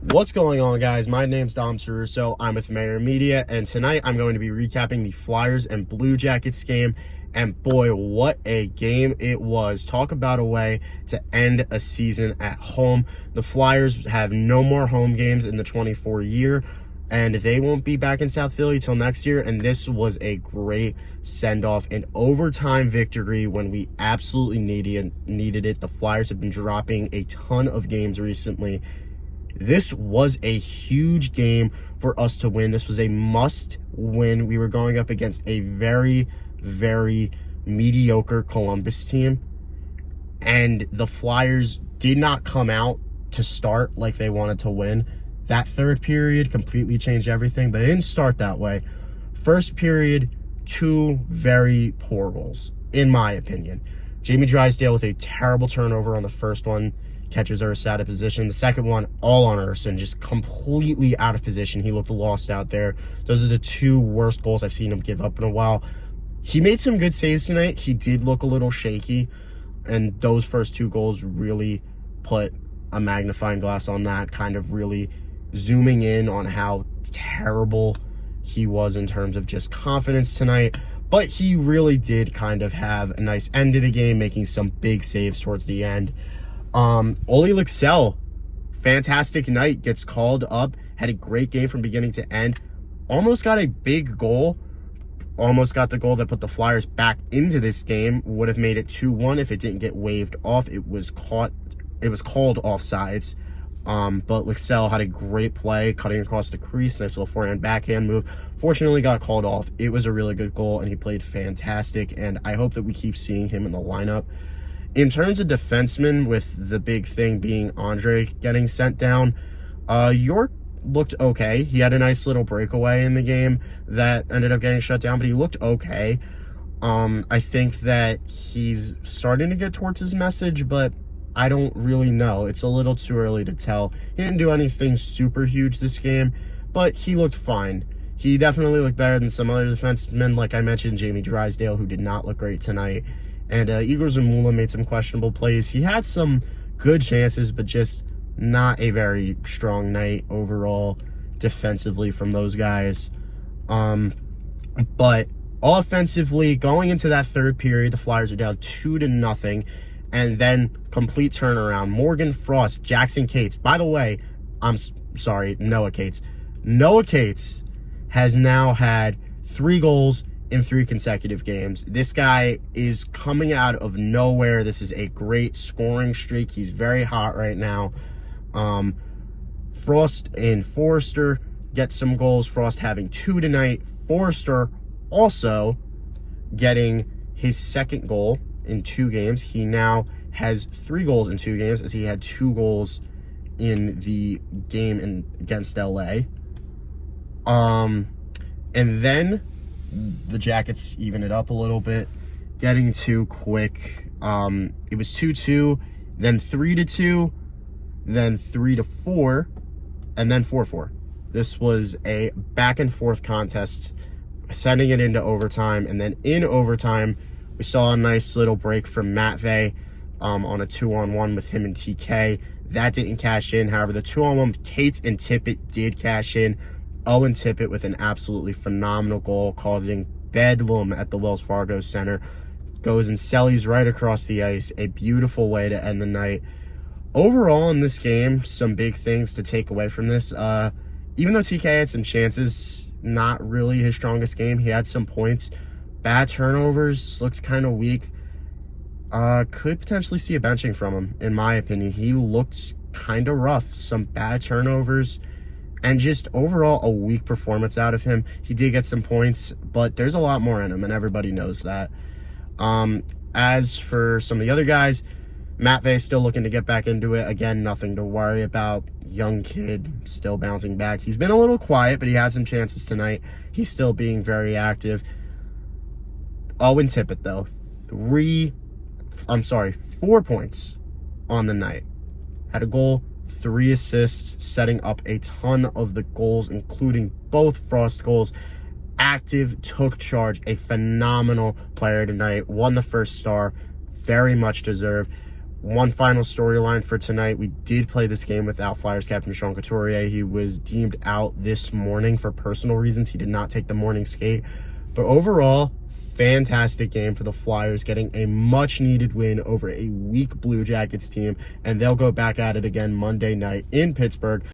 What's going on, guys? My name's Dom Caruso. I'm with Maher Media, and tonight I'm going to be recapping the Flyers and Blue Jackets game. And boy, what a game it was. Talk about a way to end a season at home. The Flyers have no more home games in the 24 year, and they won't be back in South Philly till next year. And this was a great send-off, an overtime victory when we absolutely needed it. The Flyers have been dropping a ton of games recently. This was a huge game for us to win. This was a must win. We were going up against a very, very mediocre Columbus team, and the Flyers did not come out to start like they wanted to win. That third period completely changed everything, but it didn't start that way. First period, two very poor goals, in my opinion. Jamie Drysdale with a terrible turnover on the first one, catches Ursa out of position. The second one, all on Ursa, just completely out of position. He looked lost out there. Those are the two worst goals I've seen him give up in a while. He made some good saves tonight. He did look a little shaky, and those first two goals really put a magnifying glass on that, kind of really zooming in on how terrible he was in terms of just confidence tonight. But he really did kind of have a nice end to the game, making some big saves towards the end. 𝐊𝐈𝐂𝐊, fantastic night, gets called up, had a great game from beginning to end, almost got a big goal, almost got the goal that put the Flyers back into this game, would have made it 2-1 if it didn't get waved off. It was called offsides, but 𝐊𝐿 had a great play, cutting across the crease, nice little forehand backhand move, fortunately got called off. It was a really good goal, and he played fantastic, and I hope that we keep seeing him in the lineup. In terms of defensemen, with the big thing being Andre getting sent down, York looked okay. He had a nice little breakaway in the game that ended up getting shut down, but he looked okay. I think that he's starting to get towards his message, but I don't really know. It's a little too early to tell. He didn't do anything super huge this game, but he looked fine. He definitely looked better than some other defensemen, like I mentioned, Jamie Drysdale, who did not look great tonight. And Igor Zamula made some questionable plays. He had some good chances, but just not a very strong night overall defensively from those guys. But offensively, going into that third period, the Flyers are down 2-0, and then complete turnaround. Morgan Frost, Jackson Cates. By the way, I'm sorry, Noah Cates. Noah Cates has now had 3 goals in 3 consecutive games. This guy is coming out of nowhere. This is a great scoring streak. He's very hot right now. Frost and Forrester get some goals. Frost having 2 tonight. Forrester also getting his second goal in 2 games. He now has 3 goals in 2 games, as he had 2 goals in the game against LA. And then the Jackets even it up a little bit, getting too quick. It was 2-2, then 3-2, then 3-4, and then 4-4. This was a back and forth contest, sending it into overtime, and then in overtime, we saw a nice little break from Matvey on a 2-on-1 with him and TK. That didn't cash in. However, the 2-on-1 with Cates and Tippett did cash in. Owen Tippett with an absolutely phenomenal goal, causing bedlam at the Wells Fargo Center. Goes and sellies right across the ice. A beautiful way to end the night. Overall in this game, some big things to take away from this. Even though TK had some chances, not really his strongest game. He had some points. Bad turnovers, looked kind of weak. Could potentially see a benching from him, in my opinion. He looked kind of rough. Some bad turnovers, and just overall a weak performance out of him. He did get some points, but there's a lot more in him, and everybody knows that. As for some of the other guys, Matvey still looking to get back into it. Again, nothing to worry about. Young kid, still bouncing back. He's been a little quiet, but he had some chances tonight. He's still being very active. Owen Tippett, though, 4 points on the night. Had a goal, 3 assists, setting up a ton of the goals, including both Frost goals. Active, took charge, a phenomenal player tonight. Won the first star, very much deserved. One final storyline for tonight. We did play this game without Flyers captain Sean Couturier. He was deemed out this morning for personal reasons. He did not take the morning skate. But overall, fantastic game for the Flyers, getting a much-needed win over a weak Blue Jackets team, and they'll go back at it again Monday night in Pittsburgh.